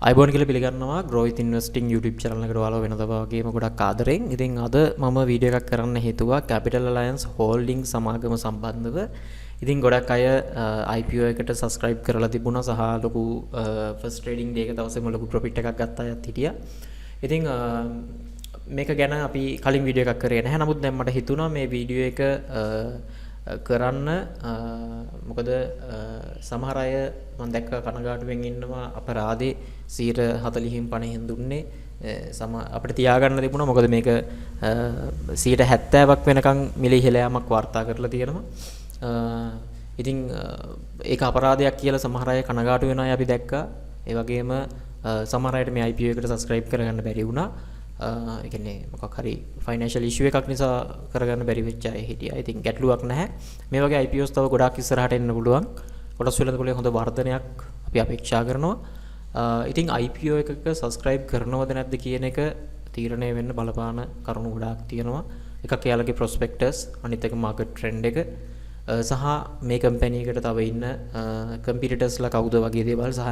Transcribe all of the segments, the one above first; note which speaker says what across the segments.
Speaker 1: අයිබෝන් කියලා පිළිගන්නවා Grow with Investing YouTube channel එකට ඔයාලව වෙනදා වගේම ගොඩක් ආදරෙන්. ඉතින් අද මම වීඩියෝ එකක් කරන්න හේතුවා Capital Alliance Holding සමාගම සම්බන්ධව. ඉතින් ගොඩක් අය IPO එකට subscribe කරලා තිබුණා සහ ලොකු first trading day එක දවසේම ලොකු profit එකක් ගත්ත අයත් හිටියා. ඉතින් මේක ගැන අපි කලින් වීඩියෝ එකක් කරේ නැහැ. නමුත් දැන් මට හිතුණා මේ වීඩියෝ එක කරන්න මොකද සමහර අය මම දැක්ක කනගාටුවෙන් ඉන්නවා අපරාධේ 40න් 50න් දුන්නේ අපිට තියාගන්න තිබුණා මොකද මේක 70%ක් වෙනකන් මිල ඉහළ යාමක් වාර්තා කරලා තියෙනවා ඉතින් ඒක අපරාධයක් කියලා සමහර අය කනගාටු වෙන අය අපි දැක්කා ඒ වගේම සමහර අයට මේ IPO එකට subscribe කරගන්න බැරි වුණා ඒ කියන්නේ මොකක් හරි ෆයිනෑන්ෂල් ඉෂුව එකක් නිසා කරගන්න බැරි වෙච්ච අය හිටියා. ඉතින් ගැටලුවක් නැහැ. මේ වගේ IPOs තව ගොඩාක් ඉස්සරහට එන්න පුළුවන්. කොටස් වෙළඳ පොලේ හොඳ වර්ධනයක් අපි අපේක්ෂා කරනවා. ඉතින් IPO එකක subscribe කරනවද නැද්ද කියන එක තීරණය වෙන්න බලපාන කරුණු ගොඩාක් තියෙනවා. එකක් එයාලගේ prospectus, අනිත් එක market trend එක සහ මේ කම්පැනි එකට තව ඉන්න competitorsලා කවුද වගේ දේවල් සහ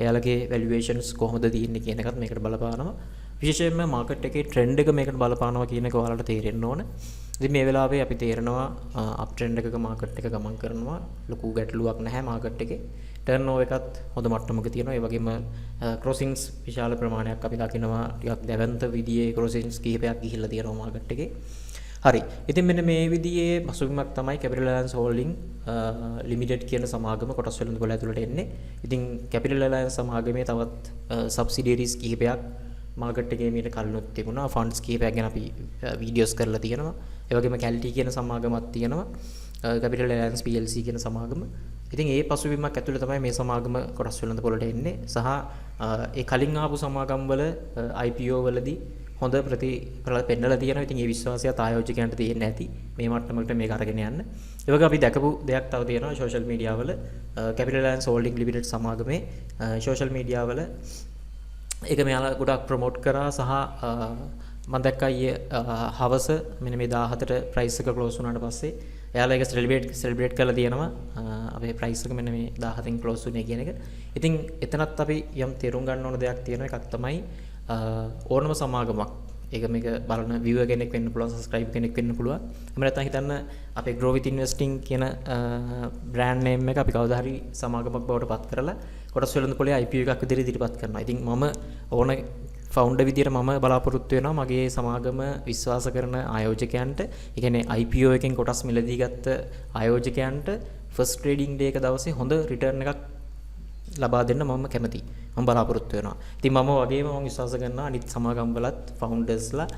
Speaker 1: එයාලගේ valuations කොහොමද තියෙන්නේ කියන එකත් මේකට බලපානවා. විශේෂයෙන්ම මාකට් එකේ ට්‍රෙන්ඩ් එක මේකට බලපානවා කියන එක ඔයාලට තේරෙන්න ඕන. ඉතින් මේ වෙලාවේ අපි තේරෙනවා අප් ට්‍රෙන්ඩ් එකක මාකට් එක ගමන් කරනවා. ලොකු ගැටලුවක් නැහැ මාකට් එකේ. ටර්න් ඕවර් එකත් හොඳ මට්ටමක තියෙනවා. ඒ වගේම ක්‍රොසින්ග්ස් විශාල ප්‍රමාණයක් අපි දකිනවා. ටිකක් දැවැන්ත විදියේ ක්‍රොසින්ග්ස් කිහිපයක් ගිහිල්ලා තියෙනවා මාකට් එකේ. හරි. ඉතින් මෙන්න මේ විදියේ පසුබිමක් තමයි Capital Alliance Holding Limited කියන සමාගම කොටස් වෙළඳ පොළ ඇතුළට එන්නේ. ඉතින් Capital Alliance සමාගමේ තවත් subsidiaries කිහිපයක් මාකට් එකේ මීට කලිනුත් තිබුණා ෆන්ඩ්ස් කීපයක් ගැන අපි වීඩියෝස් කරලා තියෙනවා ඒ වගේම කැල්ටි කියන සමාගමක් තියෙනවා Capital Alliance PLC කියන සමාගම ඉතින් ඒ පසුබිමක් ඇතුළේ තමයි මේ සමාගම කොටස් වෙළඳ පොළට එන්නේ සහ ඒ කලින් ආපු සමාගම් වල IPO වලදී හොඳ ප්‍රතිඵල පෙන්නලා තියෙනවා ඉතින් ඒ විශ්වාසයත් ආයෝජකයන්ට තියෙන්න ඇති මේ මට්ටමකට මේක අරගෙන යන්න ඒ වගේ අපි දැකපු දෙයක් තව තියෙනවා සෝෂල් මීඩියා වල Capital Alliance Holding Limited සමාගමේ සෝෂල් මීඩියා වල ඒක මෙයාලා ගොඩක් ප්‍රොමෝට් කරා සහ මම දැක්කා ඊයේ හවස මෙන්න මේ 17ට ප්‍රයිස් එක ක්ලෝස් වුණාට පස්සේ එයාලා ඒක සෙලිබ්‍රේට් කරලා තියෙනවා අපේ ප්‍රයිස් එක මෙන්න මේ 17න් ක්ලෝස් වුණේ කියන එක. ඉතින් එතනත් අපි යම් තේරුම් ගන්න ඕන දෙයක් තියෙනවා එකක් තමයි ඕනම සමාගමක් ඒක මේක බලන viewer කෙනෙක් වෙන්න පුළුවන් subscribe කෙනෙක් වෙන්න පුළුවන්. එහෙම නැත්නම් හිතන්න අපේ Grow with Investing කියන brand name එක අපි කවදා හරි සමාගමක් බවට පත් කරලා කොටස් වෙළඳ පොලේ IPO එකක් විදිහට ඉදිරිපත් කරනවා. ඉතින් මම ඕන ෆවුන්ඩර් විදිහට මම බලාපොරොත්තු වෙනවා මගේ සමාගම විශ්වාස කරන ආයෝජකයන්ට, ඒ කියන්නේ IPO එකෙන් කොටස් මිලදී ගත්ත ආයෝජකයන්ට first trading day එක දවසේ හොඳ return එකක් ලබා දෙන්න මම කැමතියි. මම බලාපොරොත්තු වෙනවා. ඉතින් මම වගේම මම විශ්වාස කරනවා අනිත් සමාගම් වලත් ෆවුන්ඩර්ස්ලා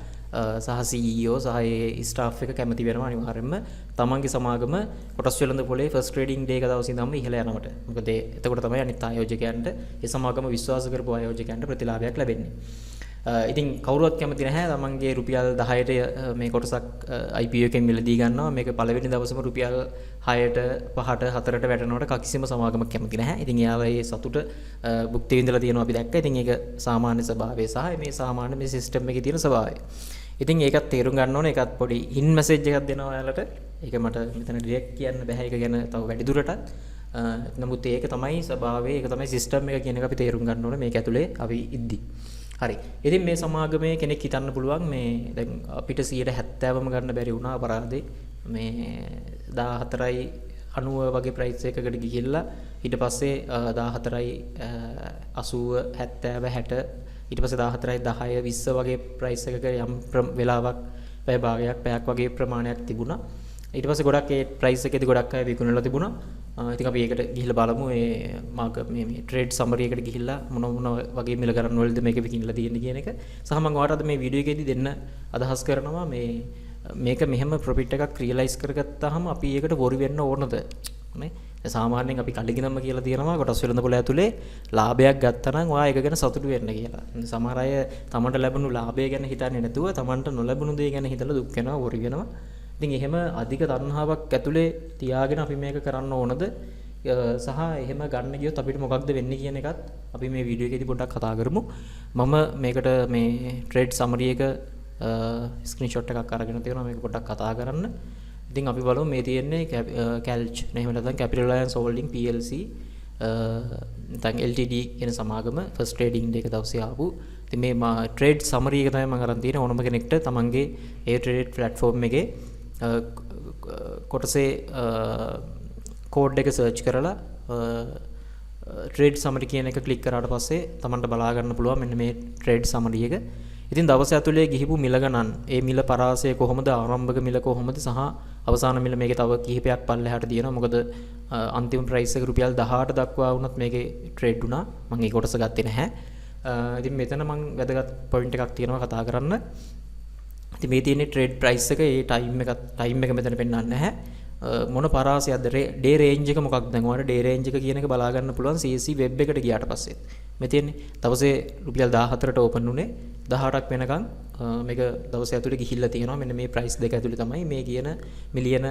Speaker 1: සහ CEO සහ ඒ ස්ටාෆ් එක කැමති වෙනවා අනිවාර්යයෙන්ම තමන්ගේ සමාගම කොටස් වෙළඳ පොලේ ෆස්ට් ට්‍රේඩින් ඩේ එක දවසේ ඉඳන්ම ඉහළ යනවට. මොකද එතකොට තමයි අනිත් ආයෝජකයන්ට ඒ සමාගම විශ්වාස කරපු ආයෝජකයන්ට ප්‍රතිලාභයක් ලැබෙන්නේ. ඉතින් කවුරුවත් කැමති නැහැ තමන්ගේ රුපියල් 10ට මේ කොටසක් IPO එකෙන් මිලදී ගන්නවා මේක පළවෙනි දවසේම රුපියල් 6ට 5ට 4ට වැටෙනවට කිසිම සමාගමක් කැමති නැහැ. ඉතින් එයාලා ඒ සතුට භුක්ති විඳලා තියෙනවා අපි දැක්කා. ඉතින් ඒක සාමාන්‍ය ස්වභාවය සහ මේ සාමාන්‍ය මේ සිස්ටම් එකේ තියෙන ස්වභාවය. ඉතින් ඒකත් තේරුම් ගන්න ඕනේ. ඒකත් පොඩි හින් මැසේජ් එකක් දෙනවා ඔයාලට. ඒක මට මෙතන ඩිරෙක්ට් කියන්න බෑ ඒක ගැන තව වැඩි දුරටත්. නමුත් ඒක තමයි ස්වභාවය, ඒක තමයි සිස්ටම් එක කියන එක අපි තේරුම් ගන්න ඕනේ මේක ඇතුලේ අපි ඉද්දි. හරි. ඉතින් මේ සමාගමේ කෙනෙක් හිතන්න පුළුවන් මේ දැන් අපිට 70%ම ගන්න බැරි වුණා අපරාධේ. මේ 14යි 90 වගේ ප්‍රයිස් එකකට ගිහිල්ලා ඊට පස්සේ 14යි 80 70 60 ඊට පස්සේ 14යි 10 20 වගේ ප්‍රයිස් එකක යම් වෙලාවක් පැය භාගයක් පැයක් වගේ ප්‍රමාණයක් තිබුණා. ඊට පස්සේ ගොඩක් ඒ ප්‍රයිස් එකේදී ගොඩක් අය විකුණලා තිබුණා. ඉතින් අපි ඒකට ගිහිල්ලා බලමු මේ ට්‍රේඩ් සමරි එකට ගිහිල්ලා මොන වගේ මිල ගණන් වලද මේක විකිනලා තියෙන්නේ කියන එක. සහ මම ඔයාලට මේ වීඩියෝ එකේදී දෙන්න අදහස් කරනවා මේක මෙහෙම ප්‍රොෆිට් එකක් රියලයිස් කරගත්තාම අපි ඒකට වොරි වෙන්න ඕනද? නේ? සාමාන්‍යයෙන් අපි කඩිගනම කියලා තියෙනවා කොටස් වෙළඳ පොළ ඇතුලේ ලාභයක් ගත්තා නම් ඔයා ඒක ගැන සතුටු වෙන්න කියලා. සමහර අය තමන්ට ලැබුණු ලාභය ගැන හිතන්නේ නැතුව තමන්ට නොලැබුණු දේ ගැන හිතලා දුක් වෙනවා, වොරි වෙනවා. ඉතින් එහෙම අධික තණ්හාවක් ඇතුලේ තියාගෙන අපි මේක කරන්න ඕනද? සහ එහෙම ගන්න ගියොත් අපිට මොකක්ද වෙන්නේ කියන එකත් අපි මේ වීඩියෝ එකේදී පොඩ්ඩක් කතා කරමු. මම මේකට මේ ට්‍රේඩ් සමරි එක ස්ක්‍රීන්ෂොට් එකක් අරගෙන තියෙනවා මේක පොඩ්ඩක් කතා කරන්න. ඉතින් අපි බලමු මේ තියෙන්නේ කැල්ච් එහෙම නැත්නම් Capital Alliance Holding PLC නැත්නම් LTD කියන සමාගම ෆස්ට් ට්‍රේඩින් ඩේ එක දවසේ ආපු. ඉතින් මේ ට්‍රේඩ් සමරි එක තමයි මම අරන් තියෙන්නේ ඕනම කෙනෙක්ට තමන්ගේ ඒ ට්‍රේඩ් ප්ලැට්ෆෝම් එකේ කොටසේ කෝඩ් එක සර්ච් කරලා ට්‍රේඩ් සමරි කියන එක ක්ලික් කරාට පස්සේ තමන්ට බලා ගන්න පුළුවන් මෙන්න මේ ට්‍රේඩ් සමරි එක. ඉතින් දවස් ඇතුලේ ගිහිපු මිල ගණන්, ඒ මිල පරාසය කොහොමද, ආරම්භක මිල කොහොමද සහ අවසාන මිල මේකේ තව කිහිපයක් පල්ලෙහාට තියෙනවා. මොකද අන්තිම ප්‍රයිස් එක රුපියල් 18ට දක්වා වුණත් මේකේ ට්‍රේඩ් වුණා. මම ඒ කොටස ගත්තේ නැහැ. ඉතින් මෙතන මම වැදගත් පොයින්ට් එකක් තියෙනවා කතා කරන්න. ඉතින් මේ තියෙන්නේ ට්‍රේඩ් ප්‍රයිස් එක, ඒ ටයිම් එක මෙතන පෙන්නන්නේ නැහැ. මොන පරාසයක්ද, ඩේ රේන්ජ් එක මොකක්ද? දැන් ඔයාලට ඩේ රේන්ජ් එක කියන එක බලා ගන්න පුළුවන් CSE වෙබ් එකට ගියාට පස්සේ. මේ තියෙන්නේ දවසේ රුපියල් 14ට ඕපන් උනේ 18ක් වෙනකන් මේක දවස් ඇතුලේ ගිහිල්ලා තියෙනවා. මෙන්න මේ ප්‍රයිස් දෙක ඇතුලේ තමයි මේ කියන මිලියන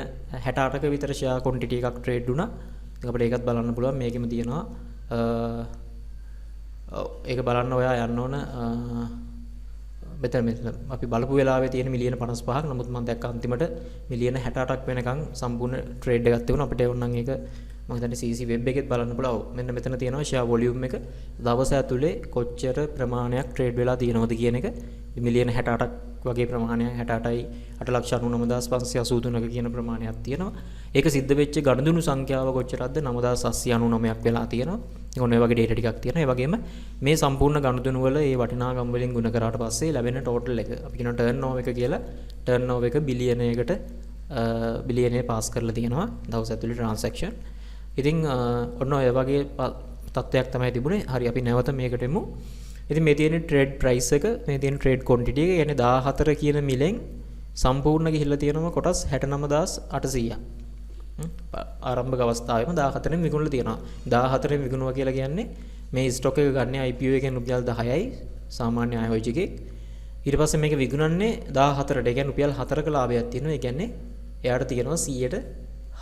Speaker 1: 68ක විතර ෂෙයා ක්වොන්ටිටි එකක් ට්‍රේඩ් වුණා. ඉතින් අපිට ඒකත් බලන්න පුළුවන්. මේකෙම තියෙනවා ඒක බලන්න ඔයා යන්න ඕන මෙතන අපි බලපු වෙලාවේ තියෙන මිලියන 55ක්. නමුත් මම දැක්ක අන්තිමට මිලියන 68ක් වෙනකන් සම්පූර්ණ ට්‍රේඩ් එකක් තිබුණා. අපිට ඕනනම් ඒක මම හිතන්නේ CC වෙබ් එකෙත් බලන්න පුළුවන්. මෙන්න මෙතන තියෙනවා ෂෙයා වොලියුම් එක දවස ඇතුලේ කොච්චර ප්‍රමාණයක් ට්‍රේඩ් වෙලා තියෙනවද කියන එක. මිලියන 68ක් වගේ ප්‍රමාණයක් 68,89,583ක කියන ප්‍රමාණයක් තියෙනවා. ඒක සිද්ධ වෙච්ච ගණදුණු සංඛ්‍යාව කොච්චරද? 9,799ක් වෙලා තියෙනවා. ඔන්න ඔය වගේ ඩේටා ටිකක් තියෙනවා. ඒ වගේම මේ සම්පූර්ණ ගණදුණු වල ඒ වටිනාකම් වලින් ගුණ කරාට පස්සේ ලැබෙන ටෝටල් එක අපි කියනවා ටර්න්ಓවර් එක කියලා. ටර්න්ಓවර් එක බිලියනයකට බිලියනය පාස් කරලා තියෙනවා දවස් ඇතුලේ ට්‍රාන්සැක්ෂන්. ඉතින් ඔන්න ඔය වගේ තත්ත්වයක් තමයි තිබුණේ. හරි, අපි නැවත මේකට එමු. ඉතින් මේ තියෙන ට්‍රේඩ් ප්‍රයිස් එක, මේ තියෙන ට්‍රේඩ් ක්වොන්ටිටි එක, يعني 14 කියන මිලෙන් සම්පූර්ණ ගිහිල්ලා තියෙනවා කොටස් 69800ක්. ආරම්භක අවස්ථාවේම 14න් විකුණලා තියෙනවා. 14න් විකුණුවා කියලා කියන්නේ මේ ස්ටොක් එක ගන්න IPO එකෙන් රුපියල් 10යි සාමාන්‍ය ආයෝජකෙක්. ඊට පස්සේ මේක විකුණන්නේ 14ට. ඒ කියන්නේ රුපියල් 4ක ලාභයක් තියෙනවා. ඒ කියන්නේ එයාට තියෙනවා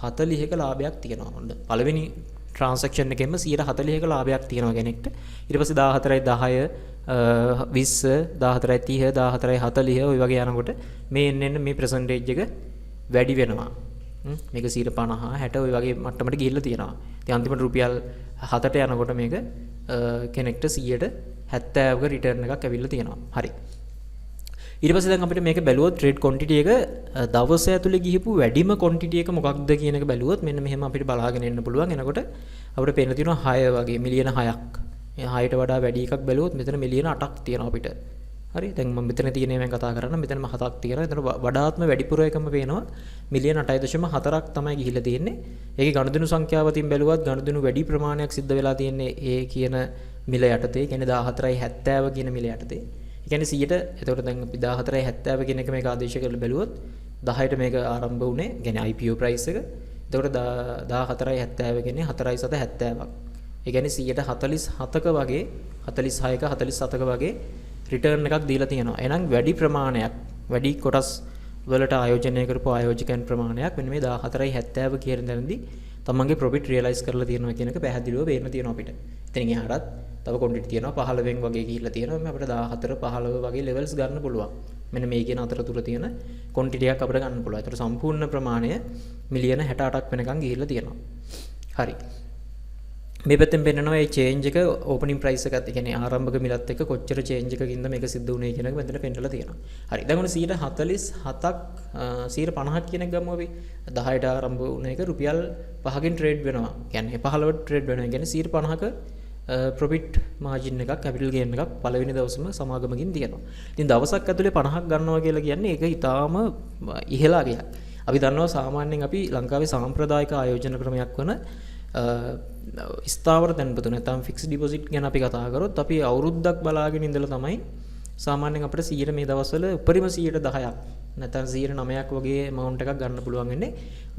Speaker 1: 140ක ලාභයක් තියෙනවා. හොඳ. පළවෙනි ට්‍රාන්සැක්ෂන් එකෙන්ම 140ක ලාභයක් තියෙනවා කෙනෙක්ට. ඊට පස්සේ 14යි 10 20 14යි 30 14යි 40 ඔය වගේ යනකොට මේ එන්න මේ පර්සන්ටේජ් එක වැඩි වෙනවා. මේක 50 60 ඔය වගේ මට්ටමට ගිහිල්ලා තියෙනවා. ඉතින් අන්තිමට රුපියල් 7ට යනකොට මේක කෙනෙක්ට 170ක රිටර්න් එකක් ඇවිල්ලා තියෙනවා. හරි. ඊට පස්සේ දැන් අපිට මේක බැලුවොත් ට්‍රේඩ් ක්වොන්ටිටි එක දවස ඇතුලේ ගිහපු වැඩිම ක්වොන්ටිටි එක මොකක්ද කියන එක බැලුවොත් මෙන්න මෙහෙම අපිට බලාගෙන එන්න පුළුවන්. එනකොට අපිට පේන තියෙනවා 6 වගේ මිලියන 6ක්. මේ 6ට වඩා වැඩි එකක් බැලුවොත් මෙතන මිලියන 8ක් තියෙනවා අපිට. හරි, දැන් මම මෙතන තියෙන මේවා කතා කරන්න. මෙතනම 7ක් තියෙනවා. එතන වඩාත්ම වැඩිපුර එකම පේනවා මිලියන 8.4ක් තමයි ගිහිල්ලා තියෙන්නේ. ඒකේ ගණදෙනු සංඛ්‍යාවතින් බැලුවත් ගණදෙනු වැඩි ප්‍රමාණයක් සිද්ධ වෙලා තියෙන්නේ ඒ කියන මිල යටතේ. කියන්නේ 14.70 කියන මිල යටතේ. ඒ කියන්නේ 100ට එතකොට දැන් අපි 14.70 කියන එක මේක ආදේශ කරලා බැලුවොත් 10ට මේක ආරම්භ වුණේ. කියන්නේ IPO price එක. එතකොට 14.70 කියන්නේ 4.70ක්. ඒ කියන්නේ 147ක වගේ 46ක 47ක වගේ රිටර්න් එකක් දීලා තියෙනවා. එහෙනම් වැඩි ප්‍රමාණයක්, වැඩි කොටස් වලට ආයෝජනය කරපු ආයෝජකයන් ප්‍රමාණයක් මෙන්න මේ 14.70 කියන තැනදී තමන්ගේ ප්‍රොෆිට් රියලයිස් කරලා තියෙනවා කියන එක පැහැදිලිව පේන්න තියෙනවා අපිට. ඉතින් එහාටත් තව ක්වොන්ටිටි තියෙනවා 15න් වගේ ගිහිල්ලා තියෙනවා. මේ අපිට 14 15 වගේ ලෙවල්ස් ගන්න පුළුවන්. මෙන්න මේ කියන අතරතුර තියෙන ක්වොන්ටිටියක් අපිට ගන්න පුළුවන්. ඒතර සම්පූර්ණ ප්‍රමාණය මිලියන 68ක් වෙනකන් ගිහිල්ලා තියෙනවා. හරි. මේ පැත්තෙන් පෙන්නනවා මේ චේන්ජ් එක ඕපනින් ප්‍රයිස් එකත්, ඒ කියන්නේ ආරම්භක මිලත් එක්ක කොච්චර චේන්ජ් එකකින්ද මේක සිද්ධ වුනේ කියන එක මෙතන පෙන්නලා තියෙනවා. හරි. දැන් ඔන්න 147ක් 150ක් කියන එක ගමු අපි. 10ට ආරම්භ වුණ එක රුපියල් 5කින් ට්‍රේඩ් වෙනවා. කියන්නේ 15ට ට්‍රේඩ් වෙනවා. කියන්නේ 150ක ප්‍රොෆිට් මාජින් එකක්, කැපිටල් ගේන් එකක් පළවෙනි දවසේම සමාගමකින් තියෙනවා. ඉතින් දවසක් ඇතුලේ 50ක් ගන්නවා කියලා කියන්නේ ඒක ඊටාම ඉහළ අගයක්. අපි දන්නවා සාමාන්‍යයෙන් අපි ලංකාවේ සාම්ප්‍රදායික ආයෝජන ක්‍රමයක් වන ස්ථාවර තැන්පතු නැත්නම් ෆික්ස් ඩිපොසිට් ගැන අපි කතා කරොත් අපි අවුරුද්දක් බලාගෙන ඉඳලා තමයි සාමාන්‍යයෙන් අපිට 100 මේ දවස්වල උපරිම 10%ක් නැත්නම් 9%ක් වගේ amount එකක් ගන්න පුළුවන් වෙන්නේ.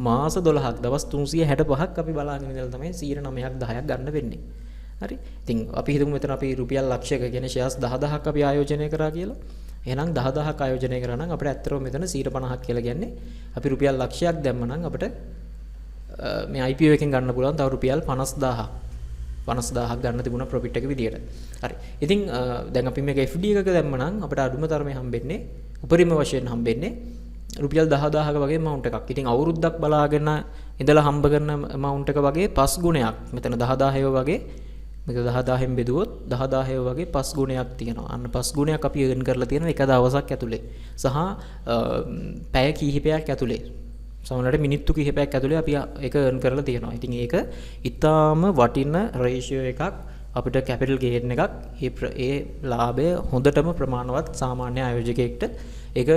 Speaker 1: මාස 12ක් දවස් 365ක් අපි බලාගෙන ඉඳලා තමයි 9%ක් 10ක් ගන්න වෙන්නේ. හරි. ඉතින් අපි හිතමු මෙතන අපි රුපියල් ලක්ෂයක කියන්නේ ෂෙයාර්ස් 10000ක් අපි ආයෝජනය කරා කියලා. එහෙනම් 10000ක් ආයෝජනය කරා නම් අපිට ඇත්තටම මෙතන 150ක් කියලා කියන්නේ අපි රුපියල් ලක්ෂයක් දැම්ම නම් අපිට මේ IPO එකෙන් ගන්න පුළුවන් තව රුපියල් 50000ක් ගන්න තිබුණා ප්‍රොෆිට් එක විදියට. හරි. ඉතින් දැන් අපි මේක FD එකක දැම්ම නම් අපිට අඩුම තරමේ හම්බෙන්නේ උපරිම වශයෙන් හම්බෙන්නේ රුපියල් 10000ක වගේ amount එකක්. ඉතින් අවුරුද්දක් බලාගෙන ඉඳලා හම්බ කරන amount එක වගේ 5 ගුණයක්. මෙතන 10000 වගේ මේක 10000න් බෙදුවොත් 10000 වගේ 5 ගුණයක් තියෙනවා. අන්න 5 ගුණයක් අපි earn කරලා තියෙනවා එක දවසක් ඇතුලේ. සහ පැය කිහිපයක් ඇතුලේ. සමහරවිට මිනිත්තු කිහිපයක් ඇතුලේ අපි ඒක earn කරලා තියෙනවා. ඉතින් ඒක ඊටාම වටින ratio එකක්. අපිට කැපිටල් ගේන් එකක් ඒ ලාභය හොඳටම ප්‍රමාණවත් සාමාන්‍ය ආයෝජකයෙක්ට ඒක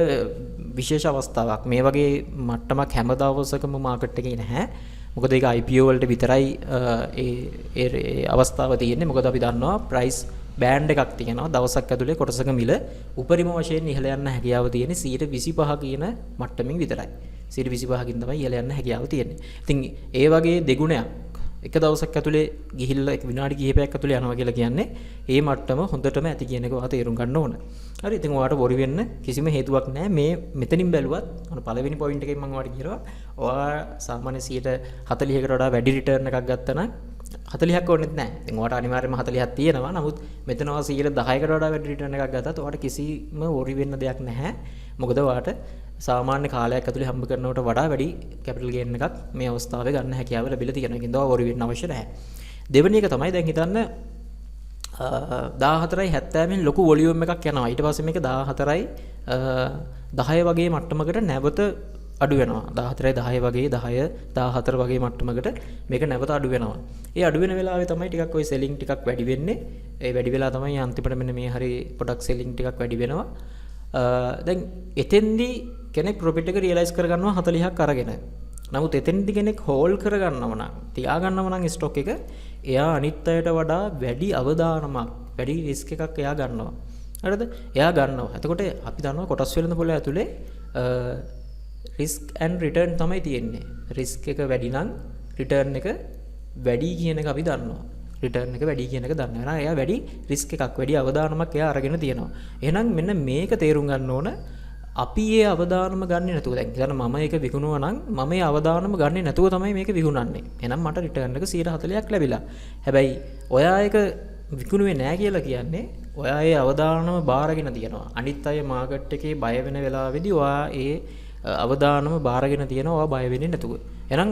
Speaker 1: විශේෂ අවස්ථාවක්. මේ වගේ මට්ටමක් හැම දවසකම මාකට් එකේ නැහැ. මොකද ඒක IPO වලට විතරයි ඒ අවස්ථාව තියෙන්නේ. මොකද අපි දන්නවා ප්‍රයිස් බෑන්ඩ් එකක් තියෙනවා. දවසක් ඇතුලේ කොටසක මිල උපරිම වශයෙන් ඉහළ යන්න හැකියාව තියෙන්නේ 125 කියන මට්ටමින් විතරයි. 125කින් තමයි ඉහළ යන්න හැකියාව තියෙන්නේ. ඉතින් ඒ වගේ දෙගුණයක් එක දවසක් ඇතුලේ ගිහිල්ලා එක විනාඩි කිහිපයක් ඇතුලේ යනවා කියලා කියන්නේ ඒ මට්ටම හොඳටම ඇති කියන එක ඔයා තේරුම් ගන්න ඕන. හරි. ඉතින් ඔයාට වොරි වෙන්න කිසිම හේතුවක් නැහැ. මේ මෙතනින් බැලුවත් අර පළවෙනි පොයින්ට් එකෙන් මම ඔයාලට කියනවා ඔයා සාමාන්‍ය 40%කට වඩා වැඩි රිටර්න් එකක් ගත්තා නම් 40ක් ඕනෙත් නැහැ. ඉතින් ඔයාට අනිවාර්යයෙන්ම 40ක් තියෙනවා. නමුත් මෙතන ඔයා 10%කට වඩා වැඩි රිටර්න් එකක් ගත්තත් ඔයාට කිසිම වොරි වෙන්න දෙයක් නැහැ. මොකද ඔයාට සාමාන්‍ය කාලයක් ඇතුලේ හම්බ කරනවට වඩා වැඩි කැපිටල් ගේන් එකක් මේ අවස්ථාවේ ගන්න හැකියාව ලැබිලා තියෙනවා. ඒකින්ද ඔයා වොරි වෙන්න අවශ්‍ය නැහැ. දෙවෙනි එක තමයි දැන් හිතන්න 14.70 ලොකු වොලියුම් එකක් යනවා. ඊට පස්සේ මේක 10 වගේ මට්ටමකට නැවත අඩු වෙනවා. 14.10 වගේ 14 වගේ මට්ටමකට මේක නැවත අඩු වෙනවා. ඒ අඩු වෙන වෙලාවේ තමයි ටිකක් ওই සෙලින් ටිකක් වැඩි වෙන්නේ. ඒ වැඩි වෙලා තමයි අන්තිමට මෙන්න මේ හරි පොඩක් සෙලින් ටිකක් වැඩි වෙනවා. දැන් එතෙන්දී කෙනෙක් ප්‍රොෆිට් එක රියලයිස් කරගන්නවා 40ක් අරගෙන. නමුත් එතෙන්දී කෙනෙක් හෝල්ඩ් කරගන්නව නම් තියාගන්නව නම් ස්ටොක් එක එයා අනිත් අයට වඩා වැඩි අවදානමක් වැඩි රිස්ක් එකක් එයා ගන්නවා. හරිද? එයා ගන්නවා. එතකොට අපි දන්නවා කොටස් වෙළඳ පොළ ඇතුලේ රිස්ක් ඇන්ඩ් රිටර්න් තමයි තියෙන්නේ. රිස්ක් එක වැඩි නම් රිටර්න් එක වැඩි කියන එක අපි දන්නවා. රිටර්න් එක වැඩි කියන එක දන්නවා. එහෙනම් එයා වැඩි රිස්ක් එකක් වැඩි අවදානමක් එයා අරගෙන තියෙනවා. එහෙනම් මෙන්න මේක තේරුම් ගන්න ඕන. අපි ඒ අවදානම ගන්නේ නැතුව දැන් හිතන්න මම ඒක විකුණුවා නම් මම ඒ අවදානම ගන්නේ නැතුව තමයි මේක විකුණන්නේ. එහෙනම් මට රිටර්න් එක 140ක් ලැබිලා. හැබැයි ඔයා ඒක විකුණුවේ නැහැ කියලා කියන්නේ ඔයා ඒ අවදානම බාරගෙන තියෙනවා. අනිත් අය මාකට් එකේ බය වෙන වෙලාවෙදී ඔයා ඒ අවදානම බාරගෙන තියෙනවා. ඔයා බය වෙන්නේ නැතුව. එහෙනම්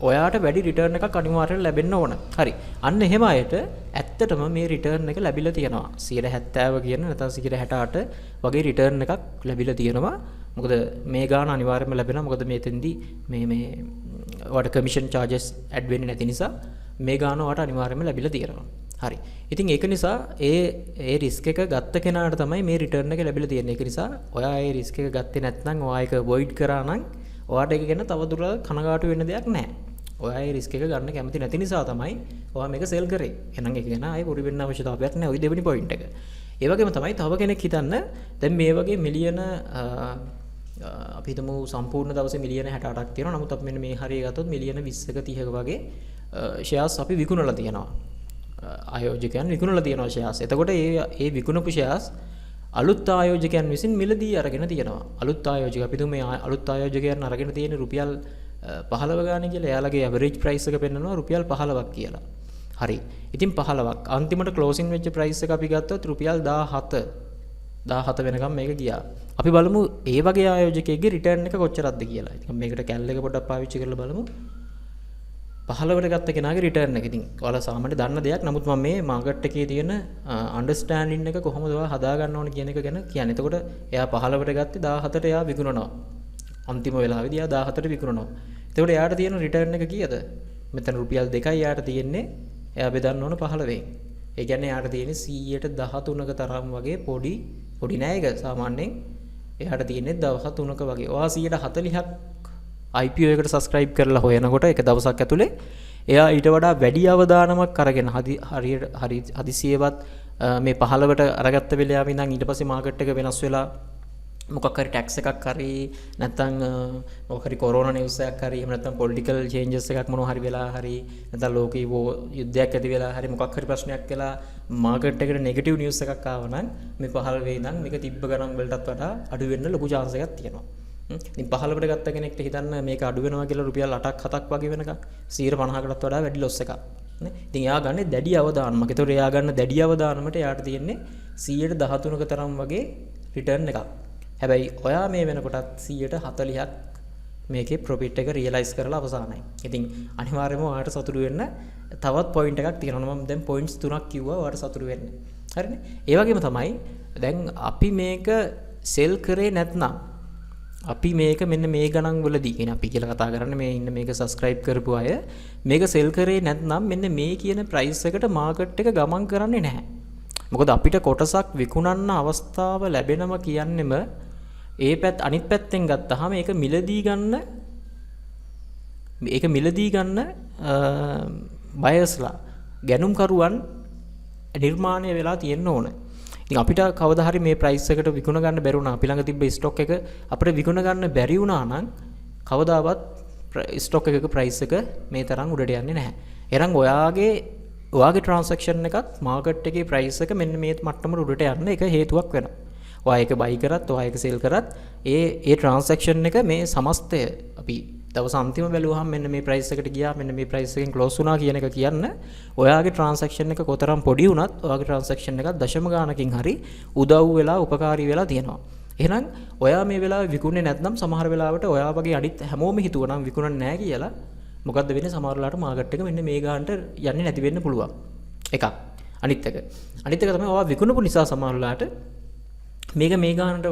Speaker 1: ඔයාට වැඩි රිටර්න් එකක් අනිවාර්යයෙන් ලැබෙන්න ඕන. හරි. අන්න එහෙම අයට ඇත්තටම මේ රිටර්න් එක ලැබිලා තියෙනවා. 70 කියන නැත්නම් 68 වගේ රිටර්න් එකක් ලැබිලා තියෙනවා. මොකද මේ ගාන අනිවාර්යයෙන්ම ලැබෙනවා. මොකද මේතෙන්දී මේ ඔයාට කමිෂන් charges ඇඩ් වෙන්නේ නැති නිසා මේ ගාන ඔයාට අනිවාර්යයෙන්ම ලැබිලා තියෙනවා. හරි. ඉතින් ඒක නිසා ඒ රිස්ක් එක ගත්ත කෙනාට තමයි මේ රිටර්න් එක ලැබිලා තියෙන්නේ. ඒක නිසා ඔයා ඒ රිස්ක් එක ගත්තේ නැත්නම් ඔයා ඒක වොයිඩ් කරා නම් ඔයාට ඒක ගැන තවදුරටත් කනගාටු වෙන්න දෙයක් නැහැ. ඔයා ඒ රිස්ක් එක ගන්න කැමති නැති නිසා තමයි ඔයා මේක සෙල් කරේ. එහෙනම් ඒක ගැන ආයෙ වොරි වෙන්න අවශ්‍යතාවයක් නැහැ. ওই දෙවෙනි පොයින්ට් එක. ඒ වගේම තමයි තව කෙනෙක් හිතන්න දැන් මේ වගේ මිලියන අපි හිතමු සම්පූර්ණ දවසේ මිලියන 68ක් තියෙනවා. නමුත් අපි මෙන්න මේ හරිය ගත්තොත් මිලියන 20ක 30ක වගේ ෂෙයාර්ස් අපි විකුණලා තියෙනවා. ආයෝජකයන් විකුණලා තියෙනවා ෂෙයාර්ස්. එතකොට ඒ විකුණපු ෂෙයාර්ස් අලුත් ආයෝජකයන් විසින් මිලදී අරගෙන තියෙනවා. අලුත් ආයෝජක අපි තුමේ අලුත් ආයෝජකයන් අරගෙන තියෙන රුපියල් 15 ගානේ කියලා. එයාලගේ ඇවරේජ් ප්‍රයිස් එක පෙන්නනවා රුපියල් 15ක් කියලා. හරි. ඉතින් 15ක් අන්තිමට ක්ලෝසින් වෙච්ච ප්‍රයිස් එක අපි ගත්තොත් රුපියල් 17 වෙනකම් මේක ගියා. අපි බලමු ඒ වගේ ආයෝජකයෙක්ගේ රිටර්න් එක කොච්චරක්ද කියලා. ඉතින් මේකට කැල් එක පොඩ්ඩක් පාවිච්චි කරලා බලමු. 15කට ගත්ත කෙනාගේ රිටර්න් එක. ඉතින් ඔයාලා සාමාන්‍යයෙන් දන්න දෙයක්. නමුත් මම මේ මාකට් එකේ තියෙන අන්ඩර්ස්ටෑන්ඩින් එක කොහොමද ඔයා හදා ගන්න ඕන කියන එක ගැන කියන්නේ. එතකොට එයා 15ට ගත්තේ 17ට එයා විකුණනවා. අන්තිම වෙලාවේදී එයා 17ට විකුණනවා. එතකොට එයාට තියෙන රිටර්න් එක කීයද? මෙතන රුපියල් 2යි එයාට තියෙන්නේ. එයා බෙදන්න ඕන 15ෙන්. ඒ කියන්නේ එයාට තියෙන්නේ 113ක තරම් වගේ පොඩි නෑ ඒක සාමාන්‍යයෙන්. එයාට තියෙන්නේ 13ක වගේ. ඔයා 140ක් IPO එකට subscribe කරලා හොයනකොට එක දවසක් ඇතුලේ එයා ඊට වඩා වැඩි අවදානමක් අරගෙන හදිසියෙවත් මේ 15ට අරගත්ත වෙලාවෙ ඉඳන් ඊට පස්සේ මාකට් එක වෙනස් වෙලා මොකක් හරි ටැක්ස් එකක් හරි නැත්නම් මොකක් හරි කොරෝනා නිවුස් එකක් හරි එහෙම නැත්නම් පොලිටිකල් චේන්ජස් එකක් මොනවා හරි වෙලා හරි නැත්නම් ලෝකීය යුද්ධයක් ඇති වෙලා හරි මොකක් හරි ප්‍රශ්නයක් වෙලා මාකට් එකට නෙගටිව් නිවුස් එකක් ආව නම් මේ 15 වෙයි ඉඳන් මේක තිබ්බ ගණන් වලටත් වඩා අඩු වෙන්න ලොකු chance එකක් තියෙනවා. ඉතින් 15කට ගත්ත කෙනෙක්ට හිතන්න මේක අඩු වෙනවා කියලා රුපියල් 8ක් 7ක් වගේ වෙනකම් 150කටත් වඩා වැඩි ලොස් එකක් නේ. ඉතින් එයා ගන්නේ දැඩි අවදානමක්. ඒතකොට එයා ගන්න දැඩි අවදානමට එයාට තියෙන්නේ 113ක තරම් වගේ රිටර්න් එකක්. හැබැයි ඔයා මේ වෙනකොටත් 140ක් මේකේ ප්‍රොෆිට් එක රියලයිස් කරලා අවසానයි. ඉතින් අනිවාර්යයෙන්ම ඔයාට සතුටු වෙන්න තවත් පොයින්ට් එකක් තියෙනවා. මම දැන් පොයින්ට්ස් 3ක් කිව්වා ඔයාට සතුටු වෙන්න. හරිනේ? ඒ වගේම තමයි දැන් අපි මේක සෙල් කරේ නැත්නම් අපි මේක මෙන්න මේ ගණන් වලදී කියන්නේ අපි කියලා කතා කරන්නේ මේ ඉන්න මේක සබස්ක්‍රයිබ් කරපු අය මේක සෙල් කරේ නැත්නම් මෙන්න මේ කියන ප්‍රයිස් එකට මාකට් එක ගමන් කරන්නේ නැහැ. මොකද අපිට කොටසක් විකුණන්න අවස්ථාව ලැබෙනම කියන්නෙම ඒ අනිත් පැත්තෙන් ගත්තාම ඒක මිලදී ගන්න බයස්ලා ගැනුම්කරුවන් නිර්මාණය වෙලා තියෙන්න ඕන. ඉතින් අපිට කවදා හරි මේ ප්‍රයිස් එකට විකුණ ගන්න බැරි වුණා. අපි ළඟ තිබ්බ ස්ටොක් එක අපිට විකුණ ගන්න බැරි වුණා නම් කවදාවත් ස්ටොක් එකක ප්‍රයිස් එක මේ තරම් උඩට යන්නේ නැහැ. එහෙනම් ඔයාගේ ට්‍රාන්සැක්ෂන් එකත් මාකට් එකේ ප්‍රයිස් එක මෙන්න මේ මට්ටමට උඩට යන්න එක හේතුවක් වෙනවා. ඔයා ඒක බයි කරත් ඔයා ඒක සෙල් කරත් ඒ ට්‍රාන්සැක්ෂන් එක මේ සමස්තය අපි දවස් අන්තිම බැලුවහම මෙන්න මේ ප්‍රයිස් එකට ගියා මෙන්න මේ ප්‍රයිස් එකෙන් ක්ලෝස් වුණා කියන එක කියන්න ඔයාගේ ට්‍රාන්සැක්ෂන් එක කොතරම් පොඩි වුණත් ඔයාගේ ට්‍රාන්සැක්ෂන් එකක් දශම ගානකින් හරි උදව් වෙලා උපකාරී වෙලා තියෙනවා. එහෙනම් ඔයා මේ වෙලාවේ විකුණන්නේ නැත්නම් සමහර වෙලාවට ඔයා වගේ අනිත් හැමෝම හිතුවනම් විකුණන්නේ නැහැ කියලා මොකද්ද වෙන්නේ සමහර වෙලාවට මාකට් එක මෙන්න මේ ගානට යන්නේ නැති වෙන්න පුළුවන්. එකක්. අනිත් එක තමයි ඔයා විකුණපු නිසා සමහර වෙලාවට මේක මේ ගානට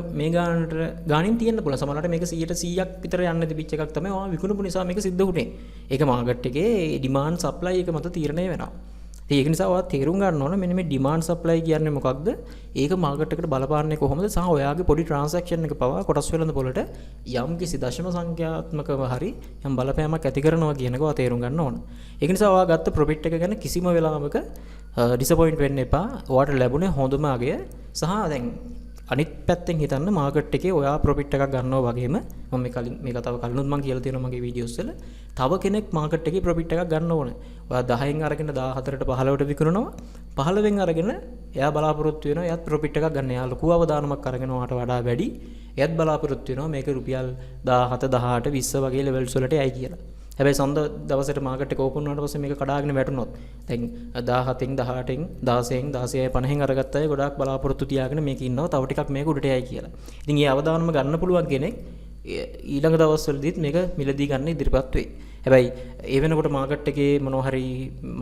Speaker 1: ගානින් තියෙන්න පුළුවන්. සමහරවිට මේක 100%ක් විතර යන්න තිබිච්ච එකක් තමයි ඔයා විකුණපු නිසා මේක සිද්ධ වුනේ. ඒක මාකට් එකේ ඩිමාන්ඩ් සප්ලයි එක මත තීරණය වෙනවා. ඒක නිසා ඔයා තේරුම් ගන්න ඕන මෙන්න මේ ඩිමාන්ඩ් සප්ලයි කියන්නේ මොකක්ද? ඒක මාකට් එකට බලපාන්නේ කොහොමද? සහ ඔයාගේ පොඩි ට්‍රාන්සැක්ෂන් එක පවා කොටස් වෙලඳ පොළට යම් කිසි දශම සංඛ්‍යාත්මකව හරි යම් බලපෑමක් ඇති කරනවා කියන එක ඔයා තේරුම් ගන්න ඕන. ඒක නිසා ඔයා ගත්ත ප්‍රොෆිට් එක ගැන කිසිම වෙලාවක ඩිසපොයින්ට් වෙන්න එපා. ඔයාට ලැබුණේ හොඳම අගය සහ දැන් අනිත් පැත්තෙන් හිතන්න මාකට් එකේ ඔයා ප්‍රොෆිට් එකක් ගන්නවා වගේම මම මේ කතාව කලිනුත් මම කියලා තියෙනවා මගේ වීඩියෝස් වල තව කෙනෙක් මාකට් එකේ ප්‍රොෆිට් එකක් ගන්න ඕන. ඔයා 10න් අරගෙන 14ට 15ට විකුණනවා 15න් අරගෙන එයා බලාපොරොත්තු වෙනවා එයාත් ප්‍රොෆිට් එකක් ගන්න. එයා ලොකු අවදානමක් අරගෙන ඔයාට වඩා වැඩි එයාත් බලාපොරොත්තු වෙනවා මේක රුපියල් 17 18 20 වගේ ලෙවල්ස් වලට යයි කියලා. හැබැයි සඳ දවසට මාකට් එක ඕපන් වුණාට පස්සේ මේක කඩාගෙන වැටුනොත් දැන් 17න් 18න් 16න් 16යි 50න් අරගත්ත අය ගොඩාක් බලාපොරොත්තු තියාගෙන මේක ඉන්නවා තව ටිකක් මේක උඩට යයි කියලා. ඉතින් ඒ අවදානම ගන්න පුළුවන් කෙනෙක් ඊළඟ දවස්වලදීත් මේක මිලදී ගන්න ඉදිරිපත් වෙයි. හැබැයි ඒ වෙනකොට මාකට් එකේ මොනවා හරි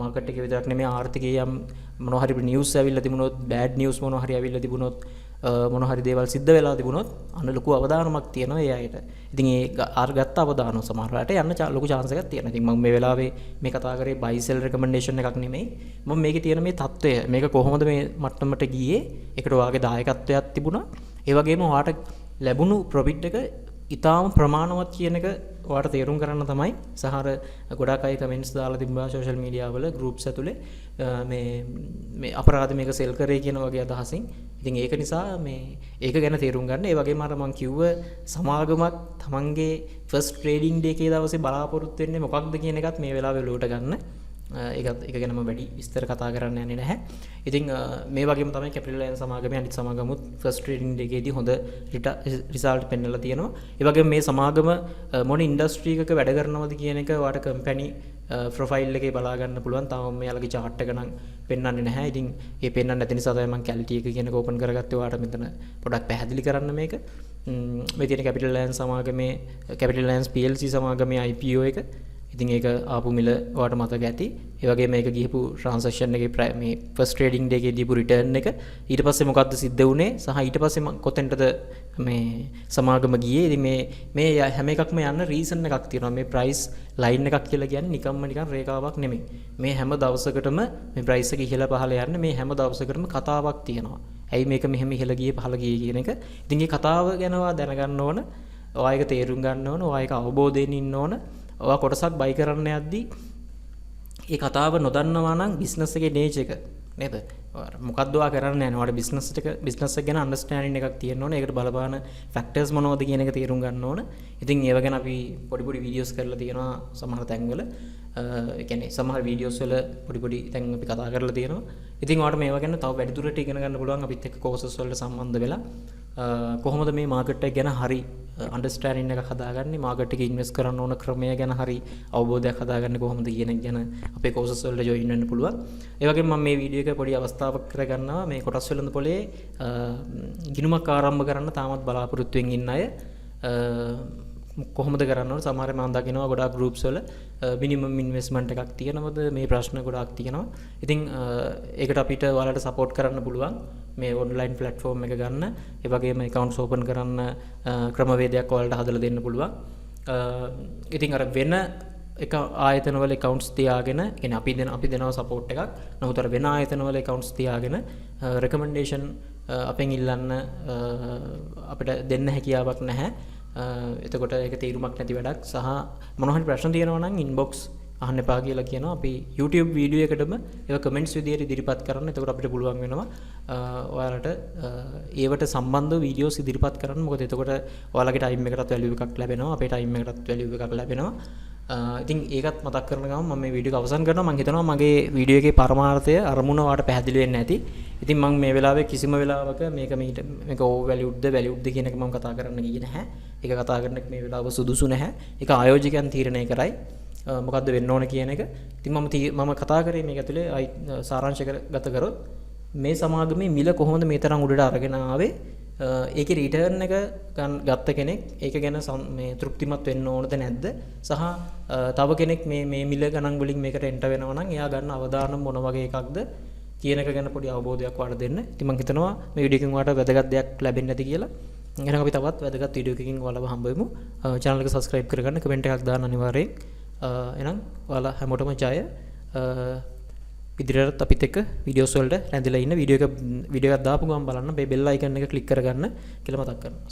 Speaker 1: මාකට් එකේ විතරක් නෙමෙයි ආර්ථිකයේ යම් මොනවා හරි නිවුස් ඇවිල්ලා තිබුණොත් බෑඩ් නිවුස් මොනවා හරි ඇවිල්ලා තිබුණොත් මොන හරි දේවල් සිද්ධ වෙලා තිබුණොත් අන්න ලොකු අවදානමක් තියෙනවා ඒ අයට. ඉතින් ඒ අරගත්ත අවදානම සමහර වෙලාවට යන්න ලොකු chance එකක් තියෙනවා. ඉතින් මම මේ වෙලාවේ මේ කතා කරේ buy sell recommendation එකක් නෙමෙයි. මම මේකේ තියෙන මේ தত্ত্বය මේක කොහොමද මේ මට්ටමට ගියේ? ඒකට ඔයාගේ දායකත්වයක් තිබුණා. ඒ වගේම ඔයාට ලැබුණු profit එක ඊටාම ප්‍රමාණවත් කියන එක ඔයාට තේරුම් ගන්න තමයි සහර ගොඩාක් අය කමෙන්ට්ස් දාලා තිබ්බා සෝෂල් මීඩියා වල groups ඇතුලේ මේ අපරාධ මේක සෙල් කරේ කියන වගේ අදහසින්. ඉතින් ඒක නිසා ඒක ගැන තේරුම් ගන්න. ඒ වගේම අර මම කිව්ව සමාගමක් තමන්ගේ ෆස්ට් ට්‍රේඩින් ඩේ කේ දවසේ බලාපොරොත්තු වෙන්නේ මොකක්ද කියන එකත් මේ වෙලාවේ ලෝට ගන්න. ඒක ගැන මම වැඩි විස්තර කතා කරන්න යන්නේ නැහැ. ඉතින් මේ වගේම තමයි කැපිටල් ලයන් සමාගමේ අනිත් සමාගමුත් ෆස්ට් ට්‍රේඩින් ඩේ එකේදී හොඳ රිසල්ට් පෙන්නලා තියෙනවා. ඒ වගේම මේ සමාගම මොන ඉන්ඩස්ට්‍රි එකක වැඩ කරනවද කියන එක ඔයාලට කම්පැනි ප්‍රොෆයිල් එකේ බලා ගන්න පුළුවන්. තාම මෙයාලගේ chart එක නම් පෙන්වන්නේ නැහැ. ඉතින් ඒ පෙන්වන්න නැති නිසා තමයි මම කැලිටි එක කියන එක ඕපන් කරගත්තේ. ඔයාලට මෙතන පොඩ්ඩක් පැහැදිලි කරන්න මේක. මේ තියෙන කැපිටල් ලයන් සමාගමේ කැපිටල් ලයන්ස් PLC සමාගමේ IPO එක. ඉතින් ඒක ආපු මිල ඔයාලට මතක ඇති. ඒ වගේම මේක ගිහපු ට්‍රාන්සැක්ෂන් එකේ මේ ෆස්ට් ට්‍රේඩින් ඩේ එකේ දීපු රිටර්න් එක ඊට පස්සේ මොකද්ද සිද්ධ වුනේ සහ ඊට පස්සේ කොතෙන්ටද මේ සමාගම ගියේ. ඉතින් මේ හැම එකක්ම යන්න රීසන් එකක් තියෙනවා. මේ ප්‍රයිස් ලයින් එකක් කියලා කියන්නේ නිකම්ම නිකන් රේඛාවක් නෙමෙයි. මේ හැම දවසකටම මේ ප්‍රයිස් එක ඉහළ පහළ යන්නේ මේ හැම දවසකටම කතාවක් තියෙනවා. ඇයි මේක මෙහෙම ඉහළ ගියේ පහළ ගියේ කියන එක. ඉතින් මේ කතාව ගැන දැනගන්න ඕන. ඔයා ඒක තේරුම් ගන්න ඕන. ඔයා ඒක අවබෝධයෙන් ඉන්න ඕන. ඔයා කොටසක් බයි කරන්න යද්දී ඒ කතාව නොදන්නවා නම් බිස්නස් එකේ නේච් එක නේද? මොකක්ද ඔයා කරන්න යන්නේ? ඔයාට බිස්නස් එක ගැන අන්ඩර්ස්ටෑන්ඩින් එකක් තියෙන්න ඕනේ. ඒකට බලපාන ෆැක්ටර්ස් මොනවද කියන එක තේරුම් ගන්න ඕන. ඉතින් ඒව ගැන අපි පොඩි වීඩියෝස් කරලා තියෙනවා සමහර තැන්වල. ඒ කියන්නේ සමහර වීඩියෝස් වල පොඩි තැන් අපි කතා කරලා තියෙනවා. ඉතින් ඔයාට මේව ගැන තව වැඩිදුරට ඉගෙන ගන්න පුළුවන් අපිත් එක්ක කෝසස් වලට සම්බන්ධ වෙලා. කොහොමද මේ මාකට් එක ගැන හරි අන්ඩර්ස්ටෑන්ඩින් එකක් හදාගන්නේ, මාකට් එකේ ඉන්වෙස්ට් කරන්න ඕන ක්‍රමය ගැන හරි අවබෝධයක් හදාගන්නේ කොහොමද කියන එක ගැන අපේ කෝසස් වලට ජොයින් වෙන්න පුළුවන්. ඒ වගේම මම මේ වීඩියෝ එක පොඩි අවස්ථාවක් කරගන්නවා මේ කොටස් වෙළඳ පොලේ ගිණුමක් ආරම්භ කරන්න තාමත් බලාපොරොත්තු වෙමින් ඉන්න අය කොහොමද කරන්න ඕන. සමහර මම දකිනවා ගොඩාක් groups වල මිනිමම් ඉන්වෙස්ට්මන්ට් එකක් තියෙනවද, මේ ප්‍රශ්න ගොඩාක් තියෙනවා. ඉතින් ඒකට අපිට ඔයාලට සපෝට් කරන්න පුළුවන් මේ ඔන්ලයින් ප්ලැට්ෆෝම් එක ගන්න. ඒ වගේම accounts open කරන්න ක්‍රමවේදයක් ඔයාලට හදලා දෙන්න පුළුවන්. ඉතින් අර වෙන එක ආයතනවල accounts තියාගෙන, කියන්නේ අපි දෙනවා support එකක්. නමුත් අර වෙන ආයතනවල accounts තියාගෙන recommendation අපෙන් ඉල්ලන්න අපිට දෙන්න හැකියාවක් නැහැ. එතකොට ඒක තීරුමක් නැති වැඩක්. සහ මොනවා හරි ප්‍රශ්න තියෙනවා නම් inbox අහන්න එපා කියලා කියනවා. අපි YouTube වීඩියෝ එකටම ඒවා කමෙන්ට්ස් විදියට ඉදිරිපත් කරන්න. එතකොට අපිට පුළුවන් වෙනවා ඔයාලට ඒවට සම්බන්ධ වීඩියෝස් ඉදිරිපත් කරන්න. මොකද එතකොට ඔයාලගේ ටයිම් එකටත් වැලියු එකක් ලැබෙනවා. අපේ ටයිම් එකටත් වැලියු එකක් ලැබෙනවා. ඉතින් ඒකත් මතක් කරන ගමන් මම මේ වීඩියෝ එක අවසන් කරනවා. මම හිතනවා මගේ වීඩියෝ එකේ පරමාර්ථය අරමුණ ඔයාලට පැහැදිලි වෙන්නේ නැති. ඉතින් මම මේ වෙලාවේ කිසිම වෙලාවක මේක ඕවර් වැලියුඩ්ද වැලියුඩ්ද කියන එක මම කතා කරන්න ගියේ නැහැ. ඒක කතා කරන්න මේ වෙලාව සුදුසු නැහැ. ඒක ආයෝජකයන් තීරණය කරයි. මොකද්ද වෙන්න ඕන කියන එක. ඉතින් මම කතා කරේ මේක ඇතුලේ සාරාංශගත කරොත් මේ සමාගමේ මිල කොහොමද මේ තරම් උඩට අරගෙන ආවේ? ඒකේ රිටර්න් එක ගත්ත කෙනෙක් ඒක ගැන මේ තෘප්තිමත් වෙන්න ඕනද නැද්ද? සහ තව කෙනෙක් මේ මිල ගණන් වලින් මේකට එන්ටර් වෙනවා නම් එයා ගන්න අවදානම් මොන වගේ එකක්ද කියන එක ගැන පොඩි අවබෝධයක් වඩ දෙන්න. ඉතින් මම හිතනවා මේ වීඩියෝ එකෙන් ඔයාලට වැදගත් දෙයක් ලැබෙන්නේ නැති කියලා. එහෙනම් අපි තවත් වැදගත් වීඩියෝ එකකින් ඔයාලව හම්බ වෙමු. channel එක subscribe කරගන්න, කමෙන්ට් එකක් දාන්න අනිවාර්යයෙන්. එහෙනම් ඔයාලා හැමෝටම ජය. ඉදිරියටත් අපිත් එක්ක වීඩියෝස් වලට රැඳිලා ඉන්න. වීඩියෝ එකක් දාපු ගමන් බලන්න මේ bell icon එක click කරගන්න කියලා මතක් කරනවා.